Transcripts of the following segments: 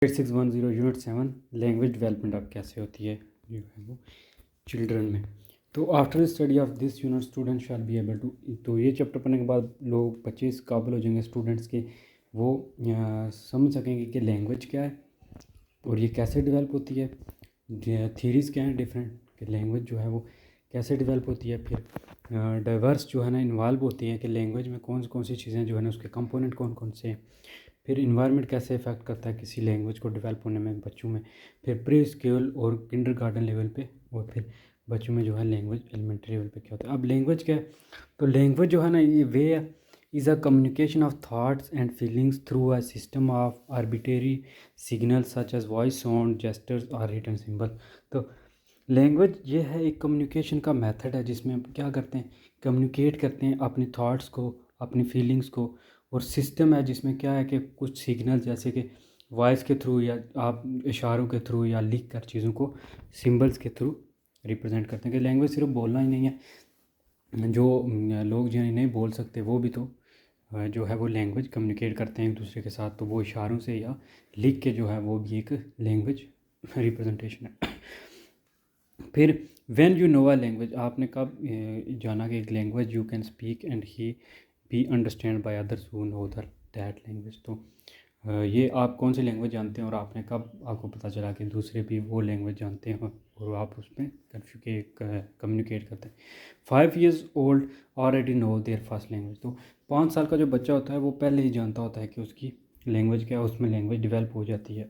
8610 unit 7 language development अब कैसे होती है जो है वो चिल्ड्रन में। तो after study of this unit student shall be able to, तो ये चैप्टर पढ़ने के बाद लोग बच्चे इस काबिल हो जाएंगे स्टूडेंट्स के, वो समझ सकेंगे कि लैंग्वेज क्या है और ये कैसे डेवलप होती है, थीरीज़ क्या हैं डिफरेंट कि लैंग्वेज जो है वो कैसे डेवलप होती है। फिर डाइवर्स जो है ना इन्वॉल्व होती हैं कि लैंग्वेज में कौन सी चीज़ें जो है ना उसके कंपोनेंट कौन कौन से हैं। फिर इन्वायरमेंट कैसे इफ़ेक्ट करता है किसी लैंग्वेज को डेवलप होने में बच्चों में। फिर प्री स्कूल और किंडरगार्टन लेवल पे, और फिर बच्चों में जो है लैंग्वेज एलिमेंट्री लेवल पे क्या होता है। अब लैंग्वेज क्या है, तो लैंग्वेज जो है ना ये way is a communication of thoughts and feelings through a system of arbitrary signals such as voice, sound, gestures और रिटन सिंबल। तो लैंग्वेज ये है एक कम्युनिकेशन का मेथड है जिसमें हम क्या करते हैं, कम्युनिकेट करते हैं अपनी थॉट्स को, अपनी फीलिंग्स को, और सिस्टम है जिसमें क्या है कि कुछ सिग्नल जैसे कि वॉइस के थ्रू या आप इशारों के थ्रू या लिख कर चीज़ों को सिंबल्स के थ्रू रिप्रेजेंट करते हैं। कि लैंग्वेज सिर्फ बोलना ही नहीं है, जो लोग जिन्हें नहीं बोल सकते वो भी तो जो है वो लैंग्वेज कम्युनिकेट करते हैं एक दूसरे के साथ, तो वो इशारों से या लिख के जो है वो भी एक लैंग्वेज रिप्रेजेंटेशन है। फिर when you know a language, आपने कब जाना कि एक language you can speak and he be understand by others who know that language. तो ये आप कौन सी लैंग्वेज जानते हैं और आपने कब आपको पता चला कि दूसरे भी वो लैंग्वेज जानते हैं और आप उसमें कम्युनिकेट करते हैं। 5 years old already know their first language. तो 5 साल का जो बच्चा होता है वो पहले ही जानता होता है कि उसकी लैंग्वेज क्या है, उसमें लैंग्वेज डेवलप हो जाती है।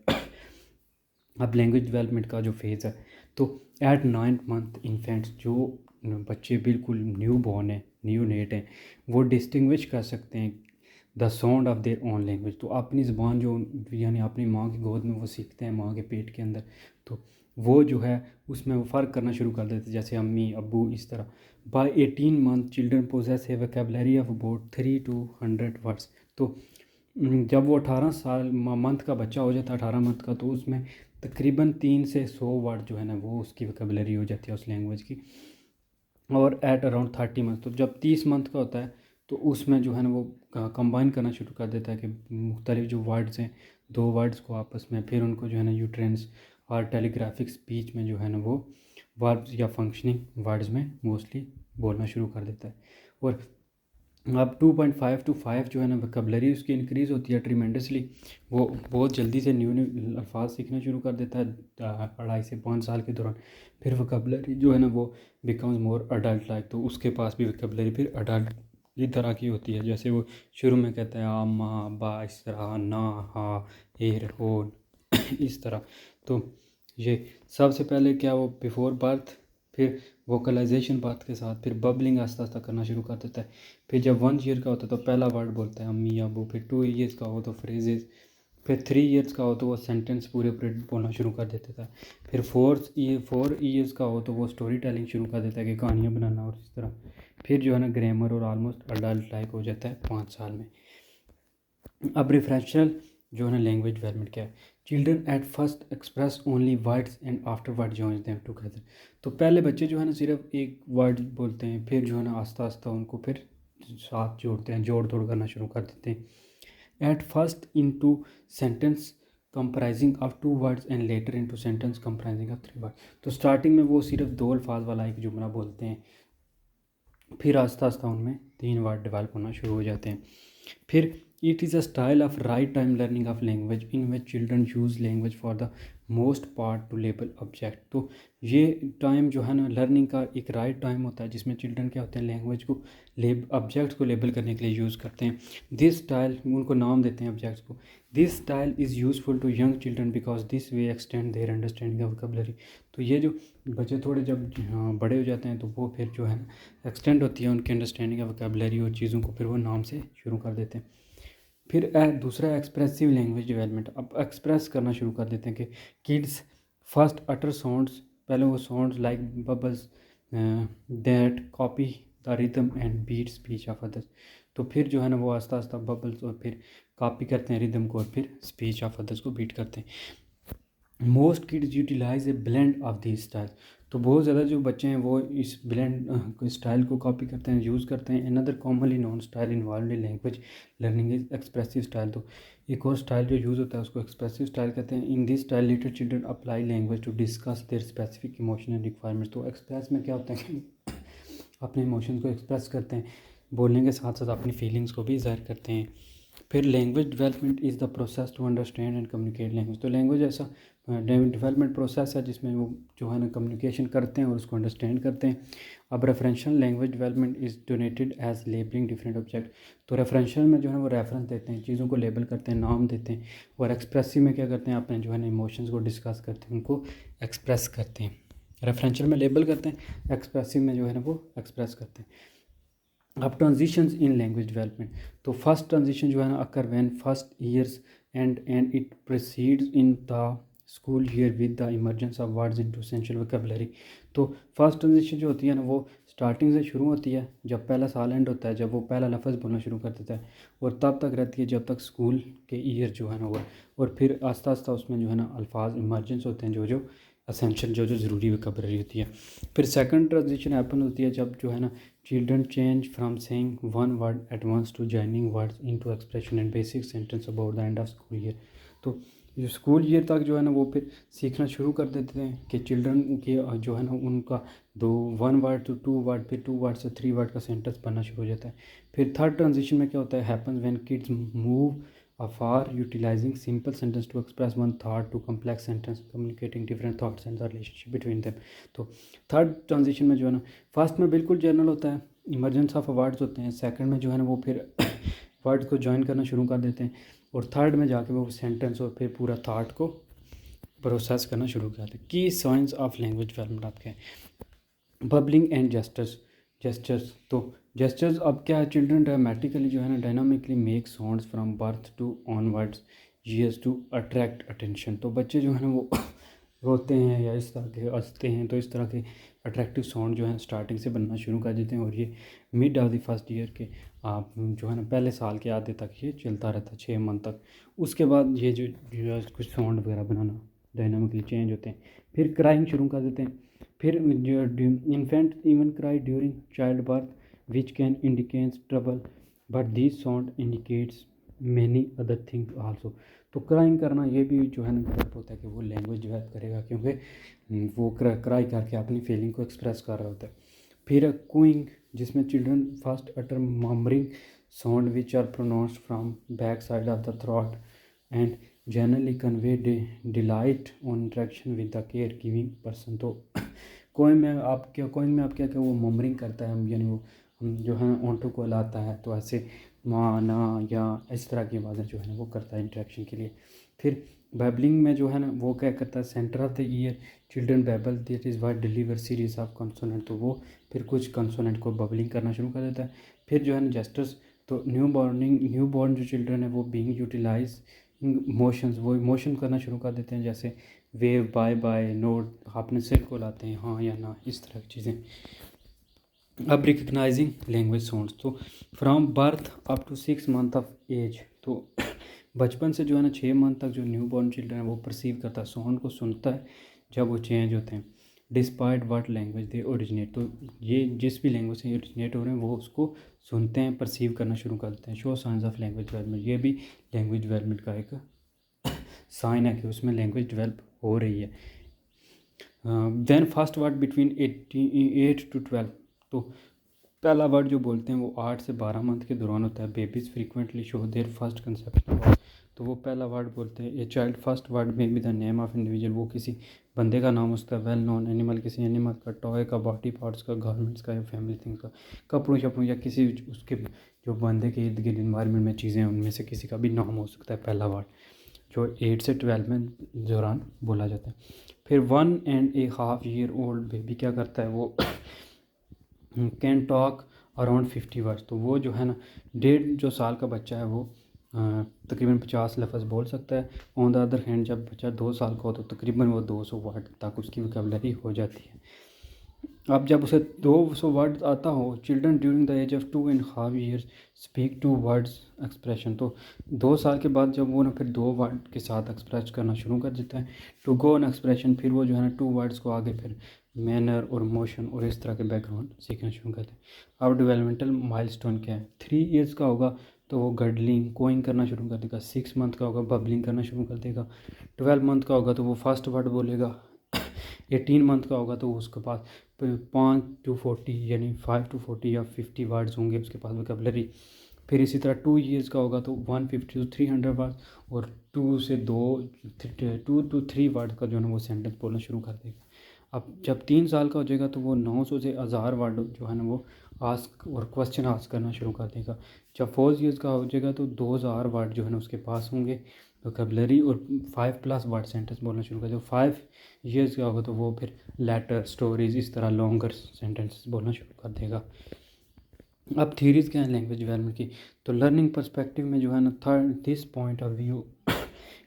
अब लैंग्वेज डेवलपमेंट का जो फेज़ है, तो एट 9th मंथ इन्फेंट्स, जो बच्चे बिल्कुल न्यू बॉर्न है, न्यू नेट हैं, वो डिस्टिंग्विश कर सकते हैं the sound of their own language. तो अपनी ज़बान जो यानी अपनी माँ की गोद में वो सीखते हैं, माँ के पेट के अंदर, तो वो जो है उसमें वो फ़र्क करना शुरू कर देते हैं, जैसे अम्मी अब्बू इस तरह। By 18 month children possess a vocabulary of about 3 to 100 words. तो जब वो 18 साल मंथ का बच्चा हो जाता है, 18 मंथ का, तो उसमें तकरीबन 3 से 100 वर्ड जो है ना वो उसकी वोकैबुलरी हो जाती है उस लैंग्वेज की। और एट अराउंड 30 मंथ, तो जब 30 मंथ का होता है तो उसमें जो है ना वो कंबाइन करना शुरू कर देता है कि मुख्तलिफ जो वर्ड्स हैं, दो वर्ड्स को आपस में, फिर उनको जो है ना यूट्रेंस और टेलीग्राफिक स्पीच में जो है ना वो वर्ब्स या फंक्शनिंग वर्ड्स में मोस्टली बोलना शुरू कर देता है। और अब 2.5 to 5 जो है ना वोकैबुलरी उसकी इंक्रीज़ होती है ट्रीमेंडसली, वो बहुत जल्दी से न्यू न्यू अल्फाज सीखना शुरू कर देता है 2.5 से 5 साल के दौरान। फिर वोकैबुलरी जो है ना वो बिकम्स मोर अडल्ट लाइक, तो उसके पास भी वोकैबुलरी फिर अडल्ट की तरह की होती है, जैसे वो शुरू में कहता है आ माँ बा इस तरह, ना हा एर हो इस तरह। तो ये सबसे पहले क्या वो बिफोर बर्थ, फिर वोकलाइजेशन बात के साथ, फिर बबलिंग आस्ता आस्ता करना शुरू कर देता है। फिर जब 1 ईयर का होता है तो पहला वर्ड बोलता है अम्मी अबू, फिर 2 ईयर्स का हो तो फ्रेजेस, फिर 3 ईयर्स का हो तो वो सेंटेंस पूरे पूरे बोलना शुरू कर देता था। फिर 4 ईयर्स का हो तो वो स्टोरी टेलिंग शुरू कर देता है कि कहानियाँ बनाना और इस तरह। फिर जो है ना ग्रामर और ऑलमोस्ट अडल्ट लाइक हो जाता है 5 साल में। अब रिफ्रेंशियल जो है ना लैंग्वेज डेवलपमेंट क्या है, children at first express only words and after word join them together. तो पहले बच्चे जो है ना सिर्फ एक वर्ड बोलते हैं, फिर जो है ना आस्ता आस्ता उनको फिर साथ जोड़ते हैं, जोड़ तोड़ करना शुरू कर देते हैं। At first into sentence comprising of 2 words and later into sentence comprising of 3 word. तो स्टार्टिंग में वो सिर्फ 2 अल्फाज वाला एक जुमला बोलते हैं, फिर आस्ता आस्ता उनमें 3 वर्ड डेवलप होना शुरू हो जाते हैं। फिर it is a style of right time learning of language in which children use language for the most part two label object. तो ये टाइम जो है ना लर्निंग का एक राइट टाइम होता है जिसमें चिल्ड्रन क्या होते हैं लैंग्वेज को ऑब्जेक्ट्स को लेबल करने के लिए यूज़ करते हैं। दिस स्टाइल, उनको नाम देते हैं ऑब्जेक्ट्स को। This style is useful to young children because this way extend their understanding of vocabulary. तो ये जो बच्चे थोड़े जब बड़े हो जाते हैं तो वो फिर जो है ना एक्सटेंड होती है उनकी अंडरस्टैंडिंग ऑफ वोकैबुलरी और चीज़ों को फिर वो नाम से शुरू कर देते हैं। फिर दूसरा एक्सप्रेसिव लैंग्वेज डेवलपमेंट, अब एक्सप्रेस करना शुरू कर देते हैं कि किड्स फर्स्ट अटर साउंड्स, पहले वो sounds like babbles that copy the rhythm and beat speech of others. तो फिर जो है ना वो आस्ता आस्ता बबल्स और फिर कॉपी करते हैं रिदम को और फिर स्पीच ऑफ अदर्स को बीट करते हैं। Most kids utilise a blend of this style. तो बहुत ज़्यादा जो बच्चे हैं वो इस ब्लेंड स्टाइल को कॉपी करते हैं, यूज़ करते हैं। Another commonly known style involve in language learning is expressive style. तो एक और स्टाइल जो यूज़ होता है उसको एक्सप्रेसिव स्टाइल कहते हैं। In this style little children apply language to discuss their specific emotional requirements. तो एक्सप्रेस में क्या होता है कि अपने इमोशंस को एक्सप्रेस करते हैं, बोलने के साथ साथ अपनी फीलिंग्स को भी ज़ाहिर करते हैं। फिर language development is the process to understand and communicate language. तो लैंग्वेज ऐसा डेवलपमेंट प्रोसेस है जिसमें वो जो है ना कम्युनिकेशन करते हैं और उसको अंडरस्टैंड करते हैं। अब referential language development is donated as labelling different object. तो रेफरेंशियल में जो है वो रेफरेंस देते हैं, चीज़ों को लेबल करते हैं, नाम देते हैं। और एक्सप्रेसिव में क्या करते हैं, अपने जो है ना इमोशंस को डिस्कस करते हैं, उनको एक्सप्रेस करते हैं। रेफरेंशियल में लेबल करते हैं, एक्सप्रेसिव में जो है ना वो एक्सप्रेस करते हैं। अब ट्रांजिशंस इन लैंग्वेज डेवलपमेंट। तो फर्स्ट ट्रांजिशन जो है ना occur when first years and it proceeds in the school year with the emergence of words into essential vocabulary. तो फर्स्ट ट्रांजिशन जो होती है ना वो स्टार्टिंग से शुरू होती है, जब पहला साल एंड होता है, जब वो पहला लफ्ज़ बोलना शुरू कर देता है, और तब तक रहती है जब तक स्कूल के ईयर जो है ना वो, और फिर आस्ता आस्ता उसमें जो है ना अल्फाज इमर्जेंस होते हैं, जो असेंशियल जो ज़रूरी वोकैबुलरी होती है। फिर सेकंड ट्रांजिशन हैपन होती है जब जो है ना children change from saying one word at once to joining words into expression and basic sentence about the end of school year. तो जो स्कूल ईयर तक जो है ना वो फिर सीखना शुरू कर देते हैं कि चिल्ड्रन के जो है ना उनका one word to two word, फिर टू वर्ड से थ्री वर्ड का सेंटेंस बनना शुरू हो जाता है। फिर थर्ड ट्रांजिशन में क्या होता है, happens when kids move afar utilizing simple sentence to express one thought to complex sentence communicating different thoughts and the relationship between them। तो थर्ड ट्रांजिशन में जो है ना फर्स्ट में बिल्कुल जनरल होता है, इमरजेंस ऑफ वर्ड्स होते हैं। सेकंड में जो है ना वो फिर वर्ड्स को ज्वाइन करना शुरू कर देते हैं, और थर्ड में जाके वो सेंटेंस और फिर पूरा थाट को प्रोसेस करना शुरू करते हैं। की साइंस ऑफ लैंग्वेज डेवलपमेंट आपके हैं बबलिंग एंड जेस्चर्स। तो जेस्चर्स अब क्या है, चिल्ड्रन ड्रामेटिकली जो है ना dynamically make sounds from birth to onwards years to attract attention. तो बच्चे जो है ना वो रोते हैं या इस तरह के हंसते हैं, तो इस तरह के अट्रैक्टिव साउंड जो है स्टार्टिंग से बनना शुरू कर देते हैं, और ये mid of the first year के आप जो है ना पहले साल के आधे तक ये चलता रहता है, 6 मंथ तक। उसके बाद ये जो कुछ साउंड वगैरह बनाना डायनामिकली चेंज होते हैं। फिर क्राइंग शुरू कर देते हैं। फिर जो infant even cry during child birth which can indicates trouble but this sound indicates many other things also. तो क्राइंग करना ये भी जो है ना डेवलप होता है कि वो लैंग्वेज डेवलप करेगा, क्योंकि वो क्राई करके अपनी फीलिंग को एक्सप्रेस कर रहा होता है। फिर कूइंग, जिसमें children first utter murmuring sound which are pronounced from back side of the throat and generally convey delight on interaction with the care giving person. तो कोइन में आप क्या वो मर्मरिंग करता है, यानी वो जो है ऑंटो को लाता है, तो ऐसे माँ ना या इस तरह की आवाज़ें जो है ना वो करता है इंटरेक्शन के लिए। फिर बैबलिंग में जो है ना वो क्या करता है, centre of the year children babble that is what deliver series of consonant. तो वो फिर कुछ कंसोनेंट को बबलिंग करना शुरू कर देता है। फिर जो है ना जेस्टर्स, तो न्यू बॉर्न जो चिल्ड्रन है वो बीइंग यूटिलाइज मोशंस, वो इमोशन करना शुरू कर देते हैं, जैसे वेव, बाय बाय, नोट, अपने सिर को लाते हैं, हाँ या ना, इस तरह की चीज़ें। अब रिकग्नाइजिंग लैंग्वेज साउंड्स, तो from birth up to 6 month of age. तो बचपन से जो है ना 6 मंथ तक जो न्यू बॉर्न चिल्ड्रन है वो परसीव करता है, साउंड को सुनता है जब वो चेंज होते हैं, despite what language they originate. तो ये जिस भी लैंग्वेज से ओरिजिनेट हो रहे हैं वो उसको सुनते हैं, परसीव करना शुरू कर देते हैं। Show science of language development, ये भी लैंग्वेज डेवलपमेंट का एक साइन है कि उसमें लैंग्वेज डेवलप हो रही है। Then first word between 8 to 12। तो पहला वर्ड जो बोलते हैं वो 8 से 12 मंथ के दौरान होता है। Babies frequently show their first conception. तो वो पहला वर्ड बोलते हैं। ए चाइल्ड फर्स्ट वर्ड में be the name of individual, वो किसी बंदे का नाम, उसका वेल नोन एनिमल, किसी एनिमल का, टॉय का, बॉडी पार्ट्स का, गारमेंट्स का या फैमिली थिंग्स का, कपड़ों शपड़ों या किसी उसके जो बंदे के इर्द गिर्द इन्वायरमेंट में चीज़ें हैं उनमें से किसी का भी नाम हो सकता है पहला वर्ड, जो 8 से 12 में दौरान बोला जाता है। फिर 1.5 ईयर ओल्ड बेबी क्या करता है, वो कैन टॉक अराउंड 50 वर्ड्स। तो वो जो है ना 1.5 साल का बच्चा है वो तकरीबन 50 लफ्ज़ बोल सकता है। ऑन द अदर हैंड जब बच्चा 2 साल का हो तो तकरीबन वो 200 वर्ड तक उसकी वोकैबुलरी हो जाती है। अब जब उसे 200 वर्ड आता हो, children during the age of 2.5 years speak 2 words expression. तो 2 साल के बाद जब वो ना फिर 2 वर्ड के साथ एक्सप्रेस करना शुरू कर देता है, टू गो ऑन एक्सप्रेशन, फिर वो जो है ना 2 वर्ड्स को आगे फिर मैनर और मोशन और इस तरह के बैकग्राउंड सीखना शुरू करते हैं। अब डेवलपमेंटल माइलस्टोन क्या है, 3 ईयर्स का होगा तो वो गडलिंग कोइंग करना शुरू कर देगा। 6 मंथ का होगा बबलिंग करना शुरू कर देगा। 12 मंथ का होगा तो वो फर्स्ट वर्ड बोलेगा। 18 मंथ का होगा तो उसके पास 5 to 40 यानी 5 to 40 या 50 वर्ड्स होंगे उसके पास वोकैबुलरी। फिर इसी तरह 2 ईयर्स का होगा तो 150 to 300 वर्ड, और 2 to 3 वर्ड का जो है ना वो सेंटेंस बोलना शुरू कर देगा। अब जब 3 साल का हो जाएगा तो वो 900 से 1000 वर्ड जो है ना वो आस्क और क्वेश्चन आस्क करना शुरू कर देगा। जब 4 ईयर्स का हो जाएगा तो 2000 वर्ड जो है ना उसके पास होंगे वोकैबुलरी, और 5+ वर्ड सेंटेंस बोलना शुरू कर देगा। 5 ईयर्स का होगा तो वो फिर लेटर स्टोरीज इस तरह लॉन्गर सेंटेंसेस बोलना शुरू कर देगा। अब थीरीज़ क्या है लैंग्वेज डेवलपमेंट की, तो लर्निंग पर्सपेक्टिव में जो है ना third this point of view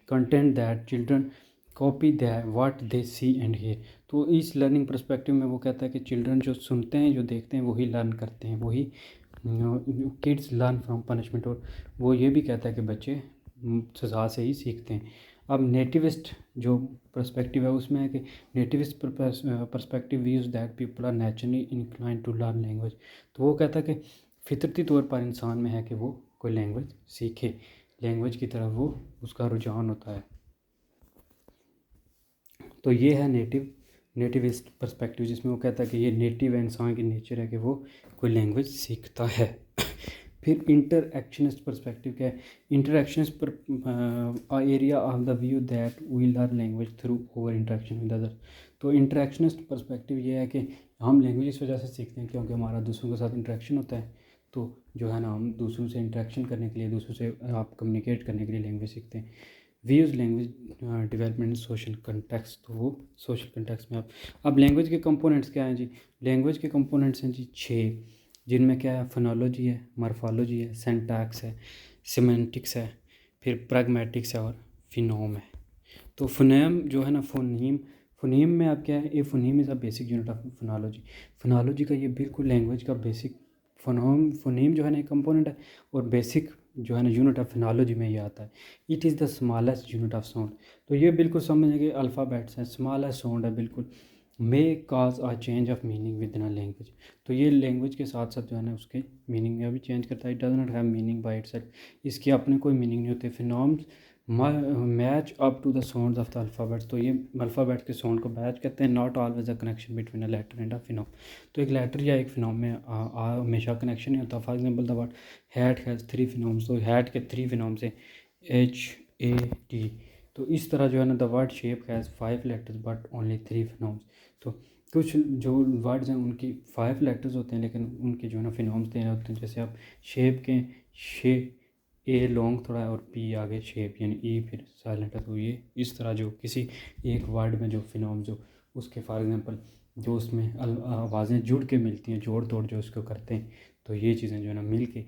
content that children copy that what they see and hear. तो इस लर्निंग पर्सपेक्टिव में वो कहता है कि चिल्ड्रन जो सुनते हैं जो देखते हैं वही लर्न करते हैं, वही किड्स लर्न फ्रॉम पनिशमेंट, और वो ये भी कहता है कि बच्चे सज़ा से ही सीखते हैं। अब नेटिविस्ट जो पर्सपेक्टिव है उसमें है कि nativist perspective views that people are naturally inclined to learn language. तो वो कहता है कि फितरती तौर पर इंसान में है कि वो कोई लैंग्वेज सीखे, लैंग्वेज की तरफ वो उसका रुझान होता है। तो ये है नेटिविस्ट पर्सपेक्टिव, जिसमें वो कहता है कि ये नेटिव है, इंसान की नेचर है कि वो कोई लैंग्वेज सीखता है। फिर इंटरएक्शनिस्ट पर्सपेक्टिव क्या है, इंटरएक्शनिस्ट पर area of the view that we learn language through over interaction with other. तो इंटरएक्शनिस्ट पर्सपेक्टिव ये है कि हम लैंग्वेज इस वजह से सीखते हैं क्योंकि हमारा दूसरों के साथ इंटरेक्शन होता है। तो जो है ना हम दूसरों से इंटरेक्शन करने के लिए, दूसरों से आप कम्युनिकेट करने के लिए लैंग्वेज सीखते हैं। We use language development social context, तो वो सोशल कंटेक्स्ट में आप। अब लैंग्वेज के कंपोनेंट्स क्या हैं जी, लैंग्वेज के कंपोनेंट्स हैं जी 6, जिनमें क्या है फोनोलॉजी है, मॉर्फोलॉजी है, सिंटैक्स है, सिमेंटिक्स है, फिर प्रैग्मेटिक्स है और फिनोम है। तो फोनेम जो है ना फोनीम में आप क्या है, a phoneme is a basic unit of phonology. Phonology का ये बिल्कुल लैंग्वेज का बेसिक फोनीम जो है ना एक कंपोनेंट है, और बेसिक जो है ना यूनिट ऑफ फोनोलॉजी में ये आता है। It is the smallest unit of sound. तो ये बिल्कुल समझें कि अल्फ़ाबेट्स हैं, स्मॉलेस्ट साउंड है बिल्कुल। May cause a change of meaning within a a language. तो ये लैंग्वेज के साथ साथ जो है ना उसके मीनिंग में भी चेंज करता है। It does not have meaning by itself, इसके अपने कोई मीनिंग नहीं होते। Phonemes match up to the sound of the alphabets. तो ये अल्फ़ाबेट्स के साउंड को मैच करते हैं। Not always a connection between a letter and a phoneme. तो एक लेटर या एक फिनोम में हमेशा कनेक्शन नहीं होता। For example the word hat has 3 फिनोम्स, तो हैट के 3 फिनोम्स हैं HAT। तो इस तरह जो है ना the word shape has 5 letters but only 3 फिनोम्स। तो कुछ जो वर्ड्स हैं उनकी 5 लेटर्स होते हैं लेकिन उनके जो है ना फिनोम्स देने होते हैं। जैसे आप शेप के ए लॉन्ग थोड़ा है और पी आगे शेप यानी ई फिर साइलेंट है। तो ये इस तरह जो किसी एक वर्ड में जो फिनोम जो उसके फॉर एग्जांपल जो उसमें आवाज़ें जुड़ के मिलती हैं, जोड़ तोड़ जो उसको करते हैं, तो ये चीज़ें जो है ना मिल के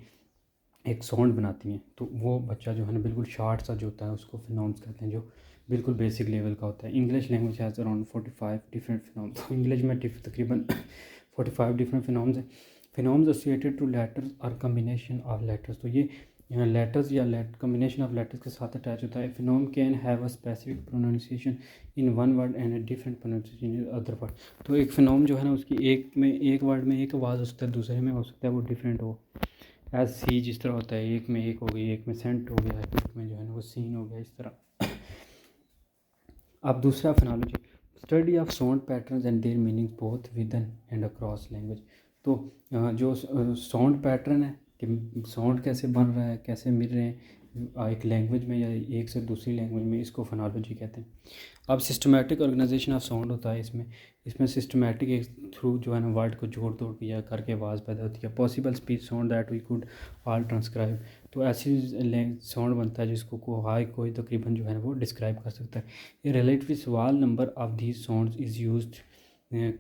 एक साउंड बनाती हैं। तो वो बच्चा जो है ना बिल्कुल शार्ट सा जो होता है उसको फिनोम्स कहते हैं, जो बिल्कुल बेसिक लेवल का होता है। English language has around 45 different phonemes. तो इंग्लिश में तकरीबन 45 डिफरेंट फिनोम्स हैं। फिनोम्स एसोसिएटेड टू लेटर्स और कम्बिनेशन ऑफ लेटर्स। तो ये लेटर्स या कम्बिनेशन ऑफ लेटर्स के साथ अटैच होता है। Phoneme can have a specific pronunciation in one word and a different pronunciation in other word. तो एक फिनोम जो है ना उसकी एक वर्ड में एक आवाज़ हो सकता है, दूसरे में हो सकता है वो डिफरेंट हो। एज सी जिस तरह होता है, एक में एक हो गई, एक में सेंट हो गया, एक में जो है ना वो सीन हो गया, इस तरह। अब दूसरा phonology study of sound patterns and their meaning both within and across language. तो जो साउंड पैटर्न है कि साउंड कैसे बन रहा है, कैसे मिल रहे हैं एक लैंग्वेज में या एक से दूसरी लैंग्वेज में, इसको फोनोलॉजी कहते हैं। अब सिस्टमेटिक ऑर्गेनाइजेशन ऑफ साउंड होता है इसमें सिस्टमेटिक एक थ्रू जो है ना वर्ड को जोड़ तोड़ किया करके आवाज़ पैदा होती है। Possible speech sound that we could all transcribe. तो ऐसी साउंड बनता है जिसको कोई तकरीबन जो है ना वो डिस्क्राइब कर सकता है। A relatively small number of these sounds is used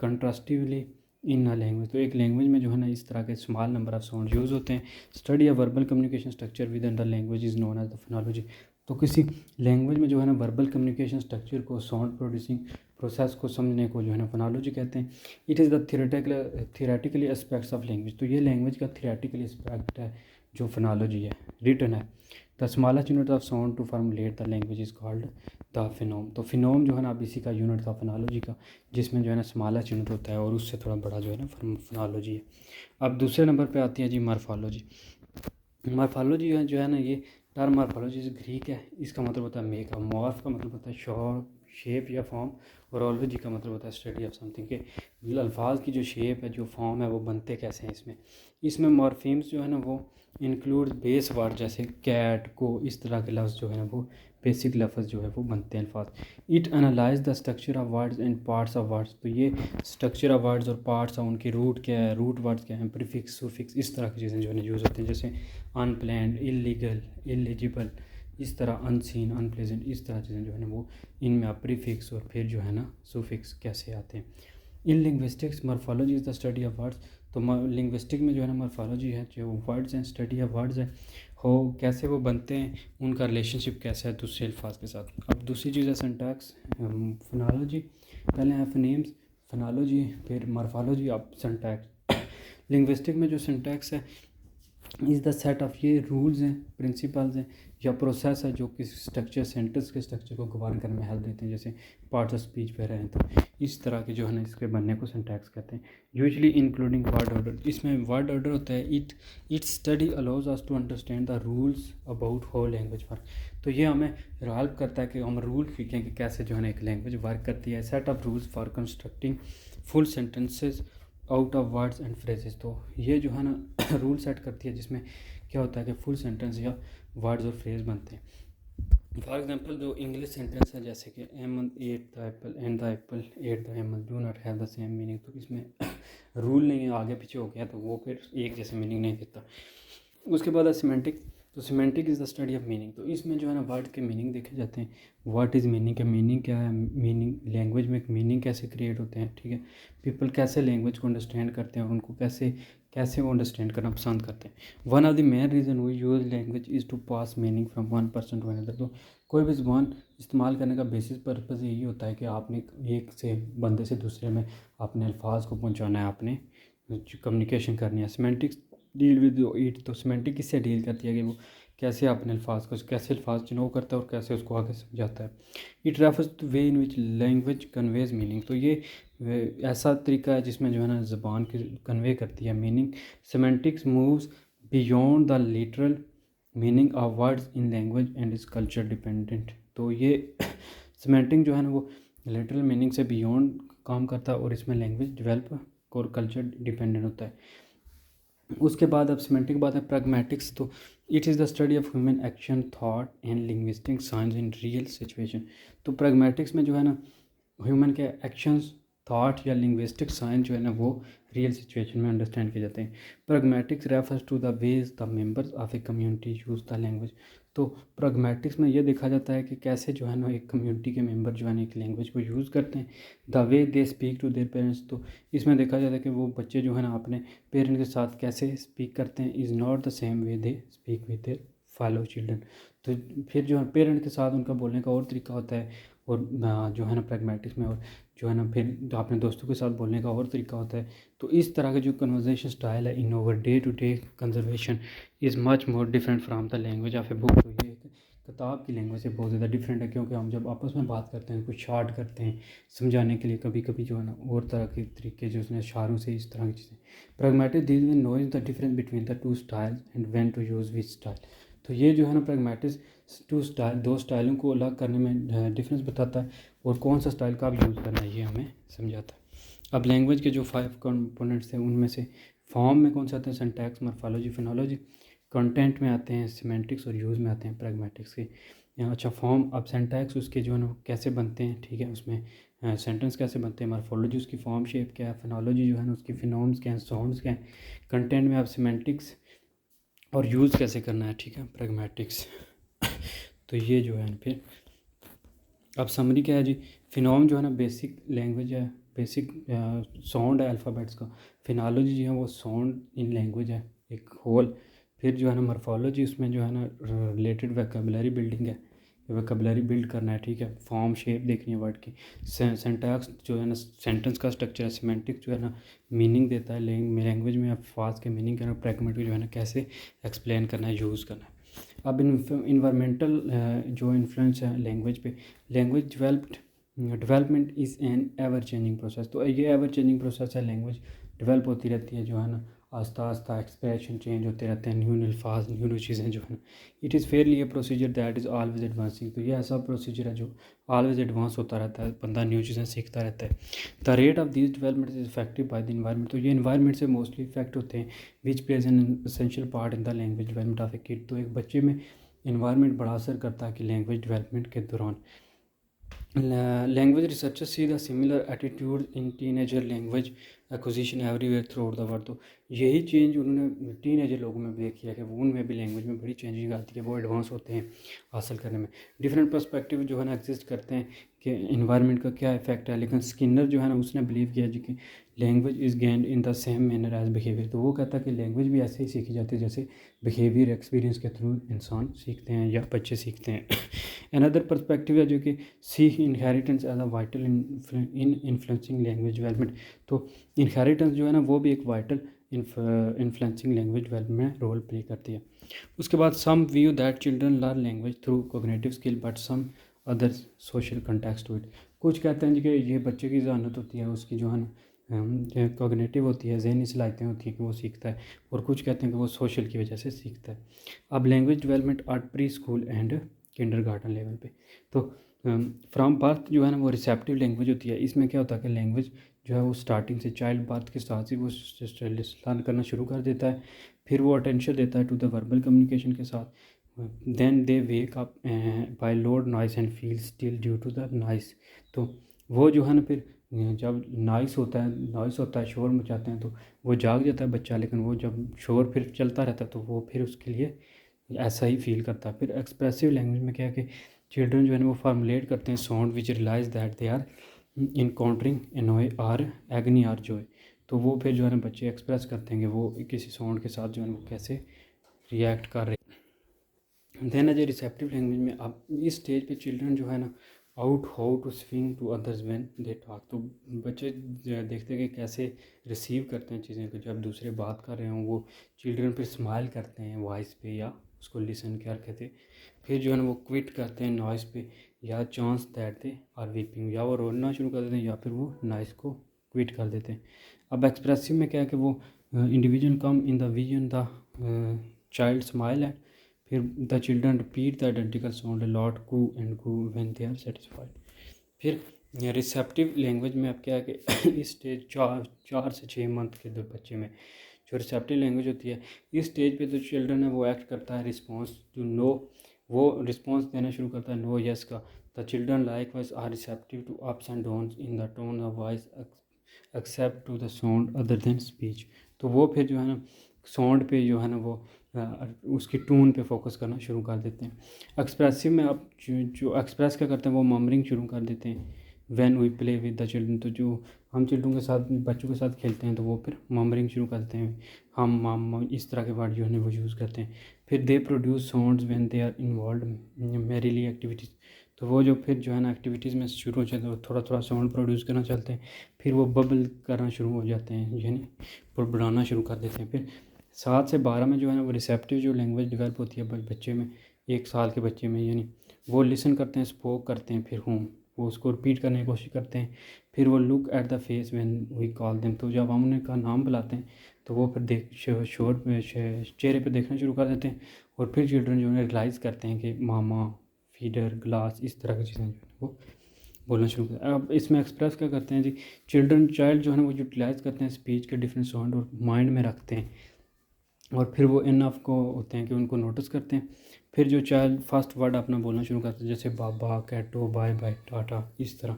contrastively in a language. तो एक लैंग्वेज में जो है ना इस तरह के small number of sound use होते हैं। Study of verbal communication structure within the language is known as the phonology. तो किसी लैंग्वेज में जो है ना वर्बल कम्युनिकेशन स्ट्रक्चर को, साउंड प्रोड्यूसिंग प्रोसेस को समझने को जो है ना फोनोलॉजी कहते हैं। It is the theoretically aspects of language. तो ये लैंग्वेज का थियोरेटिकली एस्पेक्ट है जो फोनोलॉजी है, रिटन है। The smallest unit of sound to formulate the language is called the phoneme. तो फिनोम जो है ना अब इसी का यूनिट था फोनोलॉजी का, जिसमें जो है ना स्मॉलेस्ट यूनिट होता है और उससे थोड़ा बड़ा जो है ना फोनोलॉजी है। अब दूसरे नंबर पे आती है जी मॉर्फोलॉजी। मॉर्फोलॉजी जो है ना, ये टर्म मॉर्फोलॉजी से ग्रीक है, इसका मतलब होता है मेक। मॉर्फ का मतलब होता है शेप या फॉर्म, और ओलॉजी का मतलब होता है स्टडी ऑफ समथिंग के अल्फाज की जो शेप है, जो फॉर्म है, वो बनते कैसे हैं। इसमें मॉर्फीम्स जो है ना वो इंक्लूड बेस वर्ड, जैसे कैट को, इस तरह के लफ्ज़ जो है ना वो बेसिक लफ्ज़ जो है वो बनते हैं अल्फाज। It analyse the structure of words and parts of words. तो ये स्ट्रक्चर ऑफ वर्ड्स और पार्ट्स हैं, उनके रूट क्या है, रूट वर्ड्स क्या हैं, प्रीफिक्स सुफिक्स, इस तरह की चीज़ें जो है ना यूज़ होती हैं। जैसे अनप्लैन्ड, इलीगल, इलिजिबल, इस तरह अनसीन, अनप्लेजेंट, इस तरह चीज़ें जो है ना वो इनमें आप प्रीफिक्स और फिर जो है ना सुफिक्स कैसे आते हैं। इन linguistics morphology is the study of words. तो लिंग्विस्टिक में जो है ना मॉर्फोलॉजी है, जो वर्ड्स हैं, स्टडी ऑफ वर्ड्स है, हो कैसे वो बनते हैं, उनका रिलेशनशिप कैसा है दूसरे अल्फाज के साथ। अब दूसरी चीज़ है सिंटैक्स, फोनोलॉजी। पहले है फोनेम्स, फोनोलॉजी, फिर मॉर्फोलॉजी, अब सिंटैक्स। लिंग्विस्टिक में जो सिंटैक्स है इज़ द सेट ऑफ, ये रूल्स हैं, प्रिंसिपल्स हैं या प्रोसेस है जो किसी स्ट्रक्चर, सेंटेंस के स्ट्रक्चर को गवर्न करने में हेल्प देते हैं। जैसे पार्ट्स ऑफ स्पीच पे रहे हैं, तो इस तरह के जो है ना इसके बनने को सिंटैक्स कहते हैं। यूजुअली इंक्लूडिंग वर्ड ऑर्डर, इसमें वर्ड ऑर्डर होता है। It study allows us to understand the rules about how language work. तो ये हमें हेल्प करता है कि हम रूल सीखें कि कैसे जो है ना एक लैंग्वेज वर्क करती है। Set of rules for constructing full sentences out of words and phrases. तो ये जो है ना रूल सेट करती है, जिसमें क्या होता है कि फुल सेंटेंस या वर्ड्स और फ्रेज बनते हैं। फॉर एग्जांपल जो इंग्लिश सेंटेंस है, जैसे कि a man ate the apple and the apple ate the a man do not have the same meaning. तो इसमें रूल नहीं है, आगे पीछे हो गया तो वो फिर एक जैसे मीनिंग नहीं देता। उसके बाद है सिमेंटिक। तो semantic is the study of meaning. तो इसमें जो है ना वर्ड के मीनिंग देखे जाते हैं। व्हाट इज़ मीनिंग, का मीनिंग क्या है, मीनिंग लैंग्वेज में एक मीनिंग कैसे क्रिएट होते हैं, ठीक है। पीपल कैसे लैंग्वेज को अंडरस्टैंड करते हैं और उनको कैसे कैसे वो अंडरस्टैंड करना पसंद करते हैं। One of the main reason we use language is to pass meaning from one person to another. तो कोई भी ज़बान इस्तेमाल करने का बेसिस पर्पज़ यही होता है कि आपने एक से बंदे से दूसरे में अपने अल्फाज को पहुँचाना है, आपने कम्युनिकेशन करनी है। Semantics deal with it. तो सीमेंटिक किससे डील करती है कि वो कैसे अपने अल्फाज को, कैसे अल्फाज चिन्हो करता है और कैसे उसको आगे समझाता है। It refers two way in which language conveys meaning. तो ये ऐसा तरीका है जिसमें जो है ना ज़बान की कन्वे करती है meaning. Semantics moves beyond the literal meaning of words in language and is culture dependent. तो ये सीमेंटिक जो है ना वो लिटरल मीनिंग से बियॉन्ड काम करता है और इसमें लैंग्वेज डेवलप और कल्चर डिपेंडेंट होता है। उसके बाद अब सीमेंटिक के बाद है प्रैग्मेटिक्स। तो it is the study of human action, thought and linguistic science in real situation. तो प्रैग्मेटिक्स में जो है ना ह्यूमन के एक्शंस, थॉट या लिंग्विस्टिक साइंस जो है ना वो रियल सिचुएशन में अंडरस्टैंड किए जाते हैं। Pragmatics refers to the ways the members of a community use the language. तो प्रैग्मेटिक्स में ये देखा जाता है कि कैसे जो है ना एक कम्युनिटी के मेंबर जो है ना एक लैंग्वेज को यूज़ करते हैं। The way they speak to their parents. तो इसमें देखा जाता है कि वो बच्चे जो है ना अपने पेरेंट के साथ कैसे स्पीक करते हैं। Is not the same way they speak with their fellow children. तो फिर जो है पेरेंट के साथ उनका बोलने का और तरीका होता है, और जो है ना प्रैग्मेटिक्स में, और जो है ना फिर जो अपने दोस्तों के साथ बोलने का और तरीका होता है। तो इस तरह का जो कन्वर्जेशन स्टाइल है in over day to day conservation is much more different from the language of a book. तो ये किताब की लैंग्वेज से बहुत ज़्यादा डिफरेंट है, क्योंकि हम जब आपस में बात करते हैं कुछ शार्ट करते हैं समझाने के लिए, कभी कभी जो है ना और तरह के तरीके जो उसने इशारों से, इस तरह की चीज़ें। Pragmatic deal with knowing the difference between the two styles and when to use which style. तो ये जो है ना प्रैग्मेटिक्स दो स्टाइलों को अलग करने में डिफरेंस बताता है, और कौन सा स्टाइल कब यूज़ करना है ये हमें समझाता है। अब लैंग्वेज के जो 5 कंपोनेंट्स हैं उनमें से फॉर्म में कौन से आते हैं, सिंटैक्स, मॉर्फोलॉजी, फोनोलॉजी। कंटेंट में आते हैं सिमेंटिक्स, और यूज़ में आते हैं प्रैग्मेटिक्स के। अच्छा फॉर्म, अब सिंटैक्स उसके जो है ना कैसे बनते हैं, ठीक है, उसमें सेंटेंस कैसे बनते हैं। मॉर्फोलॉजी उसकी फॉर्म शेप क्या है। फोनोलॉजी जो है ना उसकी फिनोम्स क्या हैं, साउंड्स क्या हैं। कंटेंट में आप सिमेंटिक्स और यूज़ कैसे करना है, ठीक है, प्रैग्मेटिक्स। तो ये जो है फिर अब समरी क्या है जी। फिनोम जो है ना बेसिक लैंग्वेज है, बेसिक साउंड है अल्फ़ाबेट्स का। फिनोलॉजी जो है वो साउंड इन लैंग्वेज है एक होल। फिर जो है ना मॉर्फोलॉजी उसमें जो है ना रिलेटेड वोकैबुलरी बिल्डिंग है, वोकैबुलरी बिल्ड करना है, ठीक है, फॉर्म शेप देखनी है वर्ड की। सिंटैक्स जो है ना सेंटेंस का स्ट्रक्चर है। सिमेंटिक्स जो है ना मीनिंग देता है लैंग्वेज में अल्फाज के मीनिंग करना। प्रैग्मेटिक जो है ना कैसे एक्सप्लेन करना है, यूज़ करना है। अब इन्वायरमेंटल जो इन्फ्लुएंस है लैंग्वेज पे, language development is an ever changing process. तो ये एवर चेंजिंग प्रोसेस है, लैंग्वेज डेवलप होती रहती है जो है ना आस्ता आस्ता एक्सप्रेशन चेंज होते रहते हैं, न्यू अल्फाज न्यू न्यू चीज़ें जो है ना। It is Fairlie A procedure that is always advancing. तो ये ऐसा प्रोसीजर है जो ऑलवेज एडवांस होता रहता है, बंदा न्यू चीज़ें सीखता रहता है। The rate of this development is effective by the environment. तो ये इन्वायरमेंट से मोस्टली इफेक्ट होते हैं, विच plays an essential part in the language development of A kid. तो एक बच्चे में इन्वायरमेंट बड़ा असर करता है कि लैंग्वेज डेवलपमेंट के दौरान। Language researchers see the similar attitude in teenager language acquisition everywhere through out the world. तो यही चेंज उन्होंने टीनेजर लोगों में भी देखी है कि वो उनमें भी लैंग्वेज में बड़ी चेंजिंग आती है, वो एडवांस होते हैं हासिल करने में। डिफरेंट पर्सपेक्टिव जो है ना एग्जिस्ट करते हैं कि इन्वायरमेंट का क्या इफेक्ट है, लेकिन स्किनर जो है ना उसने बिलीव किया जी कि language is gained in the same manner as behaviour. तो वो कहता है कि लैंग्वेज भी ऐसे ही सीखी जाती है जैसे बिहेवियर एक्सपीरियंस के थ्रू इंसान सीखते हैं या बच्चे सीखते हैं। अनदर पर्सपेक्टिव है जो कि see inheritance as a vital in influencing language development. तो इनहेरिटेंस जो है ना वो भी एक वाइटल इन्फ्लुएंसिंग लैंग्वेज डेवलपमेंट में रोल प्ले करती है। उसके बाद some view that children learn language through cognitive skill but some other social context to it. कुछ कहते हैं जी कि ये बच्चे की जहानत होती है, उसकी जो है ना कोग्निटिव होती है, जहनी सलाहियतें होती हैं कि वो सीखता है, और कुछ कहते हैं कि वो सोशल की वजह से सीखता है। अब language development eight pre school and kindergarten level पे। तो फ्रॉम बर्थ जो है ना वो रिसेप्टिव लैंग्वेज होती है। इसमें क्या होता है कि लैंग्वेज जो है वो स्टार्टिंग से चाइल्ड बर्थ के साथ ही वो लर्न करना शुरू कर देता है, फिर वो अटेंशन देता है टू द वर्बल कम्युनिकेशन के साथ। Then they wake up by loud noise and feel still due to the noise. तो वो जो है ना फिर जब नॉइस होता है शोर मचाते हैं तो वो जाग जाता है बच्चा, लेकिन वो जब शोर फिर चलता रहता है तो वो फिर उसके लिए ऐसा ही फील करता है। फिर एक्सप्रेसिव लैंग्वेज में क्या है कि चिल्ड्रन जो है ना वो फार्मुलेट करते हैं sound which realise that they are encountering annoy are agony are joy. तो वो फिर जो है ना बच्चे एक्सप्रेस करते हैं कि वो किसी साउंड के साथ जो है ना वो कैसे रिएक्ट कर रहे हैं। Then as a receptive language में अब इस स्टेज पे चिल्ड्रन जो है ना out how to swing to others when they talk. तो बच्चे देखते हैं कि कैसे रिसीव करते हैं चीज़ें को, जब दूसरे बात कर रहे हों वो चिल्ड्रन फिर स्माइल करते हैं वॉइस पे या उसको लिसन करके थे। फिर जो है ना वो क्विट करते हैं नॉइस पे या chance that they are weeping, या वो रोना शुरू कर देते हैं या फिर वो नॉइस को क्विट कर देते हैं। अब एक्सप्रेसिव में क्या है कि वो individual come in the vision the child smile and फिर the children repeat the identical sound lot coo and coo when they are satisfied. फिर रिसेप्टिव लैंग्वेज में अब क्या है कि इस स्टेज 4 से 6 मंथ के बच्चे में जो रिसेप्टिव लैंग्वेज होती है, इस स्टेज पे जो चिल्ड्रन है वो एक्ट करता है रिस्पॉन्स टू नो, वो रिस्पॉन्स देना शुरू करता है नो यस का। The children likewise are receptive to ups and downs in the tone of voice except to the sound other than speech. तो वो फिर जो है ना साउंड पे जो है ना वो उसकी टून पे फोकस करना शुरू कर देते हैं। एक्सप्रेसिव में आप जो एक्सप्रेस क्या करते हैं वो ममरिंग शुरू कर देते हैं when we play with the children. तो जो हम चिल्ड्रन के साथ बच्चों के साथ खेलते हैं तो वो फिर ममरिंग शुरू करते हैं, हम मम इस तरह के वर्ड जो है वो यूज़ करते हैं। फिर they produce sounds when they are involve merrily activities. तो वो जो फिर जो है ना एक्टिविटीज़ में शुरू हो जाते हैं, थोड़ा थोड़ा साउंड प्रोड्यूस करना चाहते हैं, फिर वो बबल करना शुरू हो जाते हैं यानी बनाना शुरू कर देते हैं। फिर 7 से 12 में जो है ना वो रिसेप्टिव जो लैंग्वेज डेवलप होती है बच्चे में, 1 साल के बच्चे में, यानी वो लिसन करते हैं, स्पोक करते हैं, फिर वो उसको रिपीट करने की कोशिश करते हैं। फिर वो look at the face when we call them. तो जब हम उनका नाम बुलाते हैं तो वो फिर चेहरे पे देखना शुरू कर देते हैं, और फिर चिल्ड्रन जो है रियलाइज़ करते हैं कि मामा, फीडर, ग्लास, इस तरह की चीज़ें जो है वो बोलना शुरू करते हैं। अब इसमें एक्सप्रेस क्या करते हैं जी, चाइल्ड जो है ना वो यूटिलाइज़ करते हैं स्पीच के डिफरेंट साउंड और माइंड में रखते हैं, और फिर वो इनफ को होते हैं कि उनको नोटिस करते हैं। फिर जो चाइल्ड फर्स्ट वर्ड अपना बोलना शुरू करते हैं जैसे बाबा, कैटो, बाय बाय, टाटा, इस तरह।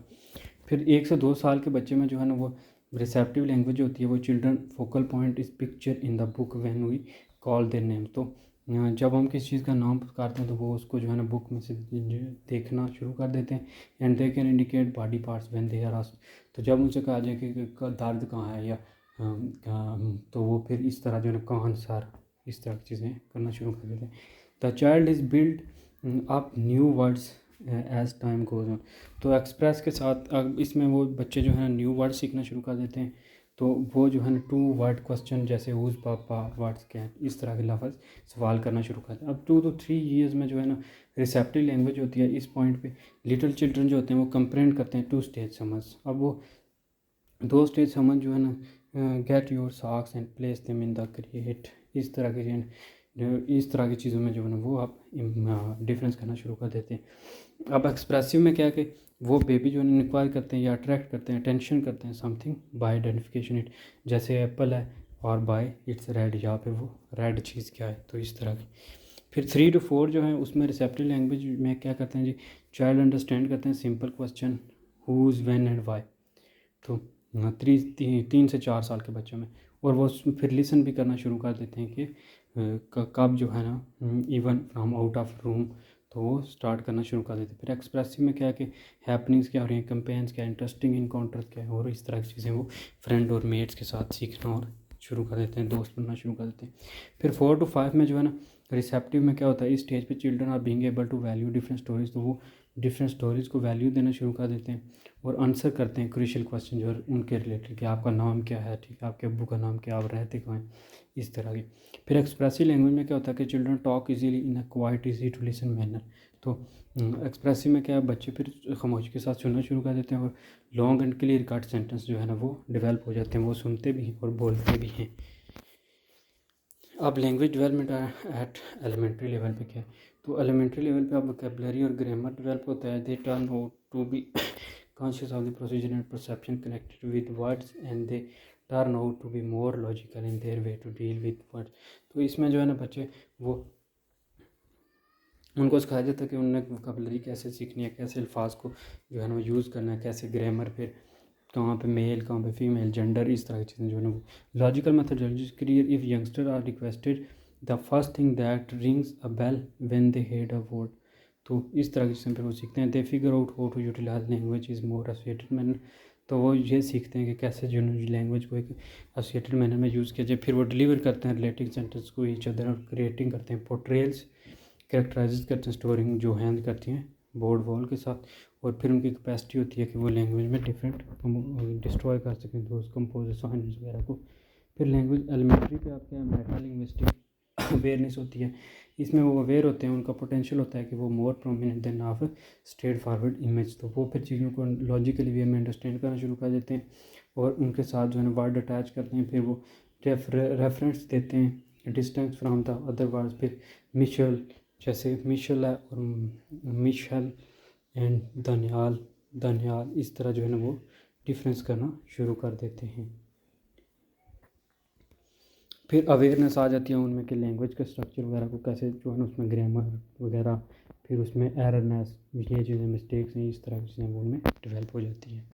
फिर 1 से 2 साल के बच्चे में जो है ना वो रिसेप्टिव लैंग्वेज होती है, वो children focal point is picture in the book when we call their name. तो जब हम किसी चीज़ का नाम पुकारते हैं तो वो उसको जो है ना बुक में से देखना शुरू कर देते हैं। And they can indicate body parts when they are asked. तो जब उनसे कहा जाए कि दर्द कहाँ है या तो वो फिर इस तरह जो है ना कान, सर, इस तरह की चीज़ें करना शुरू कर देते हैं। The child is build up new words as time goes on. तो एक्सप्रेस के साथ अब इसमें वो बच्चे जो है ना न्यू वर्ड सीखना शुरू कर देते हैं। तो वो जो है ना 2 वर्ड क्वेश्चन जैसे हुज पापा, व्हाट्स कैट, इस तरह के लफ्ज़ सवाल करना शुरू करते हैं। अब 2 to 3 years में जो है ना रिसेप्टिव लैंग्वेज होती है, इस पॉइंट पे लिटिल चिल्ड्रन जो होते हैं वो कंप्रेंड करते हैं 2 स्टेज समझ। अब वो 2 स्टेज समझ जो है ना get your socks and place them in the create, इस तरह की चीज़ों में जो है ना वो आप डिफरेंस करना शुरू कर देते हैं। अब एक्सप्रेसिव में क्या है कि वो बेबी जो है इंक्वायर करते हैं या अट्रैक्ट करते हैं, अटेंशन करते हैं समथिंग बाय आइडेंटिफिकेशन इट, जैसे एप्पल है और बाय इट्स रेड, यहाँ पे वो रेड चीज़ क्या है, तो इस तरह की। फिर 3 to 4 जो है उसमें रिसेप्टिव लैंग्वेज में क्या करते हैं जी, चाइल्ड अंडरस्टैंड करते हैं simple question whose, when and why, तो 3 से 4 साल के बच्चों में। और वो फिर लिसन भी करना शुरू कर देते हैं कि कब जो है ना even from out of room, तो वो स्टार्ट करना शुरू कर देते हैं। फिर एक्सप्रेसिव में क्या है कि हैपनिंग्स क्या हो रही हैं, कंपेन्स क्या, इंटरेस्टिंग इनकाउंटर्स क्या है, और इस तरह की चीज़ें वो फ्रेंड और मेट्स के साथ सीखना और शुरू कर देते हैं, दोस्त बनना शुरू कर देते हैं। फिर 4 to 5 में जो है ना रिसेप्टिव में क्या होता है, इस स्टेज पे children are being able to value different stories, तो वो डिफरेंट स्टोरीज़ को वैल्यू देना शुरू कर देते हैं और आंसर करते हैं क्रूशियल क्वेश्चन जो है उनके रिलेटेड, कि आपका नाम क्या है, ठीक है, आपके अब्बू का नाम क्या, आप रहते कहाँ हैं, इस तरह की। फिर एक्सप्रेसिव लैंग्वेज में क्या होता है कि children talk easily in a quite easy to listen manner, तो एक्सप्रेसिव में क्या है, बच्चे फिर खामोशी के साथ सुनना शुरू कर देते हैं और long and clear cut sentence जो है ना वो डेवलप हो जाते हैं, वो सुनते भी हैं और बोलते भी हैं। अब language development at elementary level पे क्या है, तो एलिमेंट्री लेवल पे अब वोकैबुलरी और ग्रामर डेवलप होता है। They turn out to be conscious of the procedure and perception connected with words and they turn out to be more logical in their way to deal with words, तो इसमें जो है ना बच्चे वो उनको सिखाया जाता है कि उन्हें वोकैबुलरी कैसे सीखनी है, कैसे अल्फाज को जो है ना वो यूज़ करना है, कैसे ग्रामर, फिर कहाँ पे मेल, कहाँ पे फीमेल, जेंडर, इस तरह की चीज़ें जो है ना वो logical methodology clear if youngster are requested the first thing that rings a bell when they head a word, तो इस तरह की चीज़ें फिर वो सीखते हैं। They figure out how to utilise language is more associated manner, तो वो ये सीखते हैं कि कैसे जो लैंग्वेज को एक एसोसिएटेड मैनर में यूज़ किया जाए। फिर वो डिलीवर करते हैं रिलेटिंग सेंटेंस को ईच अदर और क्रिएटिंग करते हैं पोर्ट्रेल्स, कैरेक्टराइज करते हैं स्टोरिंग जो हैंड करती हैं बोर्ड वॉल के साथ, और फिर उनकी कैपेसिटी होती है कि वो लैंग्वेज में डिफरेंट डिस्ट्रॉय कर सकें दोस्त कंपोज साइंस वगैरह को। फिर लैंग्वेज एलिमेंट्री पे आपके यहाँ मेटा लिंग्विस्टिक अवेयरनेस होती है, इसमें वो अवेयर होते हैं, उनका पोटेंशियल होता है कि वो more prominent than of straightforward image, तो वो फिर चीज़ों को लॉजिकली वे में अंडरस्टैंड करना शुरू कर देते हैं और उनके साथ जो है ना वर्ड अटैच करते हैं, फिर वो रेफरेंस देते हैं distance from the other words. फिर मिशेल, जैसे मिशेल है और मिशेल एंड दनियाल, इस तरह जो है ना वो डिफरेंस करना शुरू कर देते हैं। फिर अवेयरनेस आ जाती है उनमें कि लैंग्वेज का स्ट्रक्चर वगैरह को कैसे जो है ना उसमें ग्रामर वगैरह, फिर उसमें एररनेस, ये चीज़ें मिस्टेक्स हैं, इस तरह की चीज़ें उनमें डेवलप हो जाती हैं।